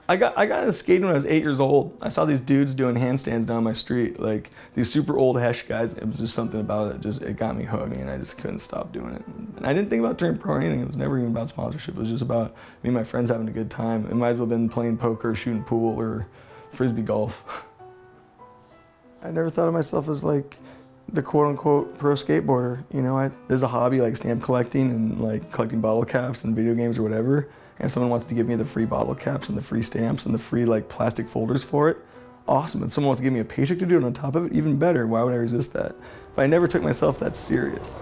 I got into skating when I was 8 years old. I saw these dudes doing handstands down my street, like these super old Hesh guys. It was just something about it, it got me hooked, and I just couldn't stop doing it. And I didn't think about turning pro or anything. It was never even about sponsorship. It was just about me and my friends having a good time. It might as well have been playing poker, shooting pool, or frisbee golf. I never thought of myself as like the quote-unquote pro skateboarder. You know, there's a hobby like stamp collecting and like collecting bottle caps and video games or whatever. And if someone wants to give me the free bottle caps and the free stamps and the free like plastic folders for it, awesome. If someone wants to give me a paycheck to do it on top of it, even better. Why would I resist that? But I never took myself that serious.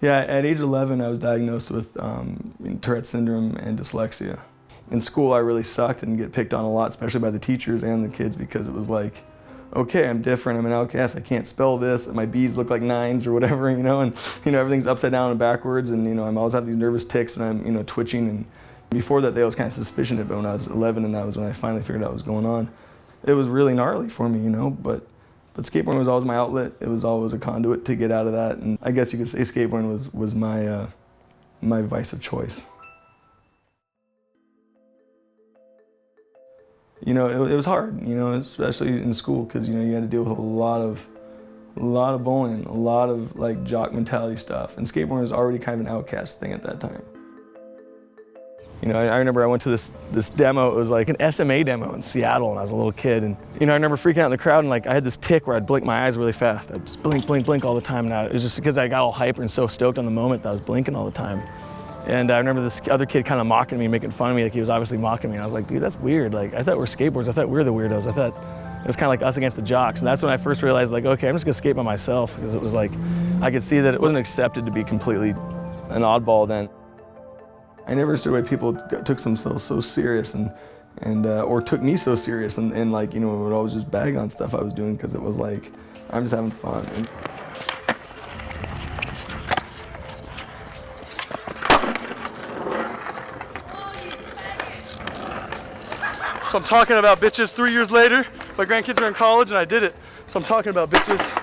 Yeah, at age 11, I was diagnosed with Tourette's syndrome and dyslexia. In school, I really sucked and get picked on a lot, especially by the teachers and the kids, because it was like, okay, I'm different, I'm an outcast, I can't spell this, my B's look like 9s or whatever, you know, and everything's upside down and backwards, and I'm always have these nervous tics, and I'm twitching. And before that, they was kind of suspicious of it when I was 11, and that was when I finally figured out what was going on. It was really gnarly for me, but skateboarding was always my outlet. It was always a conduit to get out of that, and I guess you could say skateboarding was my my vice of choice. It was hard, especially in school, because you had to deal with a lot of bullying, a lot of like jock mentality stuff, and skateboarding was already kind of an outcast thing at that time. I remember I went to this demo. It was like an SMA demo in Seattle when I was a little kid, and I remember freaking out in the crowd, and like I had this tic where I'd blink my eyes really fast. I'd just blink, blink, blink all the time. And it was just because I got all hyper and so stoked on the moment that I was blinking all the time. And I remember this other kid kind of mocking me, making fun of me, like he was obviously mocking me. And I was like, dude, that's weird. Like I thought we're skateboarders. I thought we were the weirdos. I thought it was kind of like us against the jocks. And that's when I first realized, like, okay, I'm just gonna skate by myself, because it was like I could see that it wasn't accepted to be completely an oddball then. I never understood why people took themselves so serious or took me so serious and like, would always just bag on stuff I was doing, because it was like, I'm just having fun. So I'm talking about bitches 3 years later. My grandkids are in college and I did it. So I'm talking about bitches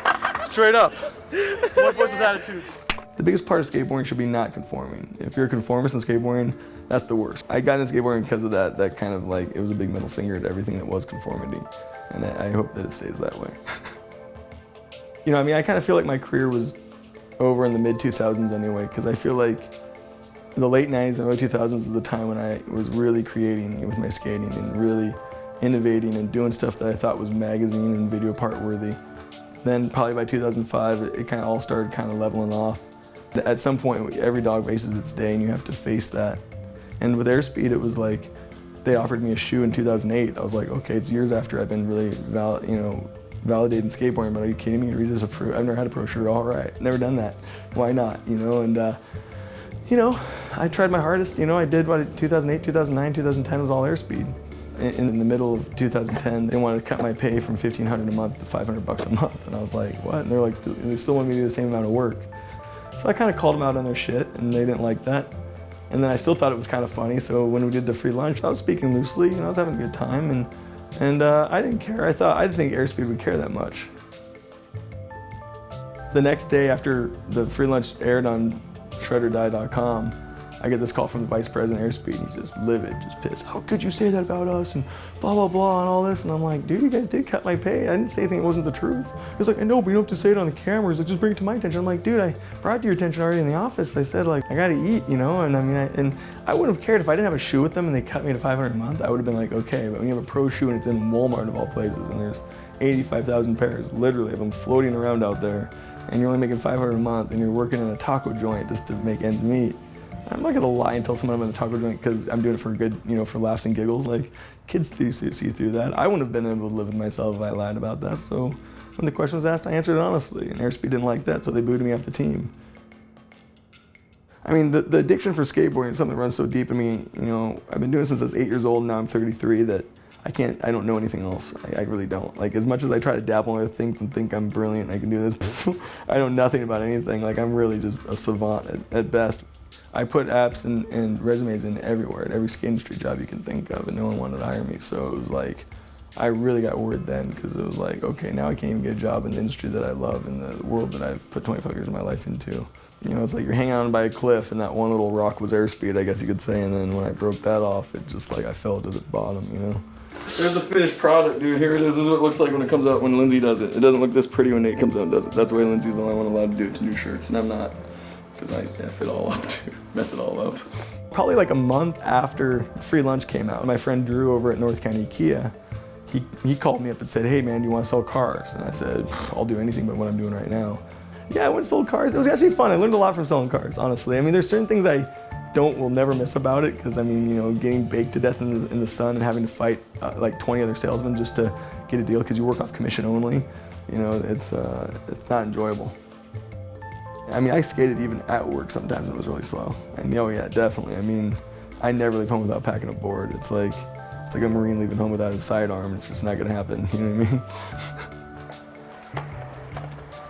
straight up. White boys with attitudes. The biggest part of skateboarding should be not conforming. If you're a conformist in skateboarding, that's the worst. I got into skateboarding because of that kind of like, it was a big middle finger to everything that was conformity. And I hope that it stays that way. I kind of feel like my career was over in the mid-2000s anyway, because I feel like the late 90s and early 2000s was the time when I was really creating with my skating and really innovating and doing stuff that I thought was magazine and video part worthy. Then probably by 2005, it kind of all started kind of leveling off. At some point, every dog faces its day, and you have to face that. And with Airspeed, it was like, they offered me a shoe in 2008. I was like, okay, it's years after I've been really validated in skateboarding, but are you kidding me? I've never had a pro shoe, all right. Never done that. Why not? I tried my hardest. I did what 2008, 2009, 2010 was all Airspeed. In the middle of 2010, they wanted to cut my pay from $1,500 a month to $500 a month. And I was like, what? And they're like, they still want me to do the same amount of work. So I kind of called them out on their shit, and they didn't like that. And then I still thought it was kind of funny, so when we did the free lunch, I was speaking loosely, I was having a good time, and I didn't care. I didn't think Airspeed would care that much. The next day after the free lunch aired on ShredderDie.com, I get this call from the vice president of Airspeed, and he's just livid, just pissed. How could you say that about us, and blah, blah, blah, and all this? And I'm like, dude, you guys did cut my pay. I didn't say anything that wasn't the truth. He's like, I know, but you don't have to say it on the cameras. Like, just bring it to my attention. I'm like, dude, I brought it to your attention already in the office. I said, like, I gotta eat, and I wouldn't have cared if I didn't have a shoe with them and they cut me to $500 a month. I would have been like, okay, but when you have a pro shoe and it's in Walmart of all places, and there's 85,000 pairs, literally, of them floating around out there, and you're only making $500 a month, and you're working in a taco joint just to make ends meet. I'm not gonna lie and tell someone I'm in the taco joint because I'm doing it for good, for laughs and giggles. Like, kids see through that. I wouldn't have been able to live with myself if I lied about that. So when the question was asked, I answered it honestly, and Airspeed didn't like that, so they booted me off the team. I mean, the addiction for skateboarding is something that runs so deep in me. I've been doing it since I was 8 years old, and now I'm 33, that I don't know anything else. I really don't. Like, as much as I try to dabble in other things and think I'm brilliant, I can do this, I know nothing about anything. Like, I'm really just a savant at best. I put apps and resumes in everywhere, at every skate industry job you can think of, and no one wanted to hire me. So it was like, I really got worried then, because it was like, okay, now I can't even get a job in the industry that I love and the world that I've put 25 years of my life into. You know, it's like you're hanging on by a cliff and that one little rock was airspeed, I guess you could say, and then when I broke that off, it just like I fell to the bottom, you know? There's the finished product, dude. Here it is. This is what it looks like when it comes out, when Lindsay does it. It doesn't look this pretty when Nate comes out and does it. That's why Lindsay's the only one allowed to do it to new shirts, and I'm not, because I F it all up, too. Mess it all up. Probably like a month after Free Lunch came out, my friend Drew over at North County Kia, he called me up and said, hey man, do you want to sell cars? And I said, I'll do anything but what I'm doing right now. Yeah, I went and sold cars. It was actually fun. I learned a lot from selling cars, honestly. I mean, there's certain things I will never miss about it, because I mean, you know, getting baked to death in the sun and having to fight like 20 other salesmen just to get a deal because you work off commission only, you know, it's not enjoyable. I mean, I skated even at work sometimes and it was really slow. And oh yeah, definitely. I mean, I never leave home without packing a board. It's like a Marine leaving home without his sidearm. It's just not gonna happen, you know what I mean?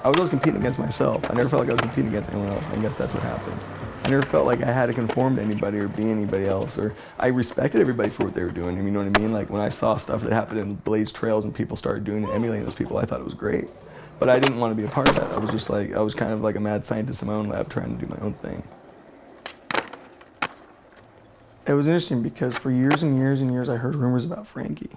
I was always competing against myself. I never felt like I was competing against anyone else. I guess that's what happened. I never felt like I had to conform to anybody or be anybody else, or I respected everybody for what they were doing. You know what I mean? Like when I saw stuff that happened in blazed trails and people started doing it, emulating those people, I thought it was great. But I didn't want to be a part of that. I was just like, I was kind of like a mad scientist in my own lab trying to do my own thing. It was interesting because for years and years and years I heard rumors about Frankie.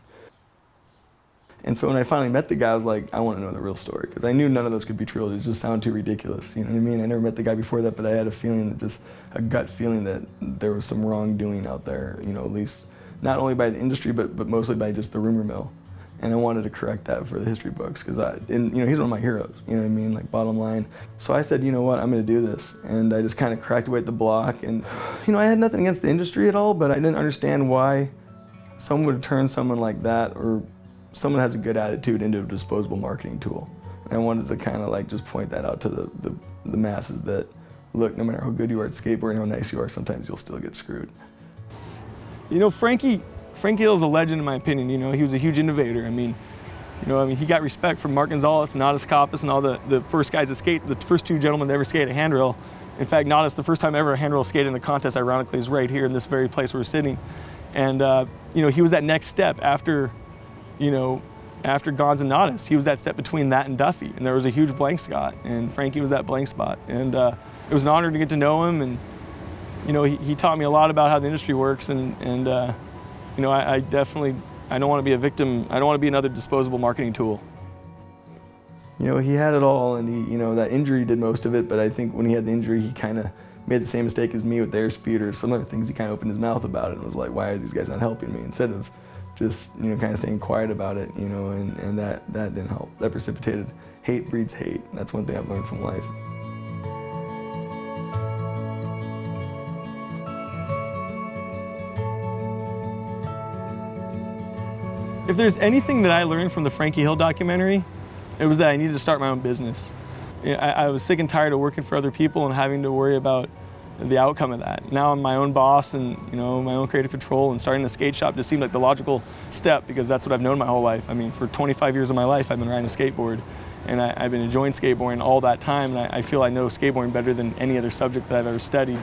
And so when I finally met the guy, I was like, I want to know the real story, because I knew none of those could be true. It just sounded too ridiculous, you know what I mean? I never met the guy before that, but I had a feeling that just, a gut feeling that there was some wrongdoing out there, you know, at least not only by the industry, but mostly by just the rumor mill. And I wanted to correct that for the history books, because you know, he's one of my heroes, you know what I mean, like bottom line. So I said, you know what, I'm gonna do this. And I just kind of cracked away at the block. And, you know, I had nothing against the industry at all, but I didn't understand why someone would turn someone like that, or someone has a good attitude, into a disposable marketing tool. And I wanted to kind of like just point that out to the masses that, look, no matter how good you are at skateboarding, how nice you are, sometimes you'll still get screwed. You know, Frankie Hill's a legend in my opinion. You know, he was a huge innovator. I mean, he got respect from Mark Gonzalez and Nadas Kappas and all the first guys that skate, the first two gentlemen to ever skate a handrail. In fact, Nadas, the first time ever a handrail skated in the contest, ironically, is right here in this very place where we're sitting. And, you know, he was that next step after, you know, after Gons and Nadas. He was that step between that and Duffy. And there was a huge blank spot, and Frankie was that blank spot. And it was an honor to get to know him. And, you know, he taught me a lot about how the industry works. And you know, I definitely, I don't want to be a victim. I don't want to be another disposable marketing tool. You know, he had it all, and he, you know, that injury did most of it, but I think when he had the injury, he kind of made the same mistake as me with the airspeed or some other things. He kind of opened his mouth about it and was like, why are these guys not helping me? Instead of just, you know, kind of staying quiet about it, you know, and that didn't help. That precipitated, hate breeds hate. That's one thing I've learned from life. If there's anything that I learned from the Frankie Hill documentary, it was that I needed to start my own business. I was sick and tired of working for other people and having to worry about the outcome of that. Now I'm my own boss and, you know, my own creative control, and starting a skate shop just seemed like the logical step, because that's what I've known my whole life. I mean, for 25 years of my life, I've been riding a skateboard, and I've been enjoying skateboarding all that time, and I feel I know skateboarding better than any other subject that I've ever studied.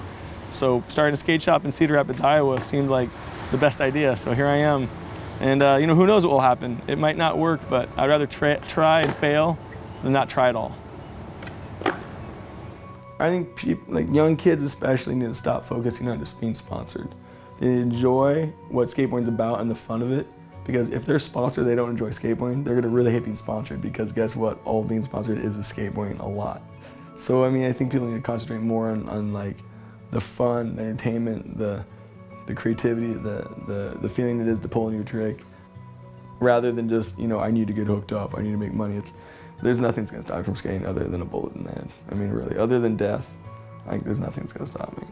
So starting a skate shop in Cedar Rapids, Iowa seemed like the best idea, so here I am. And you know, who knows what will happen. It might not work, but I'd rather try and fail than not try at all. I think people, like young kids especially, need to stop focusing on just being sponsored. They need to enjoy what skateboarding's about and the fun of it, because if they're sponsored, they don't enjoy skateboarding, they're gonna really hate being sponsored, because guess what? All being sponsored is skateboarding a lot. So I mean, I think people need to concentrate more on like the fun, the entertainment, the creativity, the feeling it is to pull a new trick, rather than just, you know, I need to get hooked up, I need to make money. There's nothing that's gonna stop me from skating other than a bullet in the head. I mean, really, other than death, there's nothing that's gonna stop me.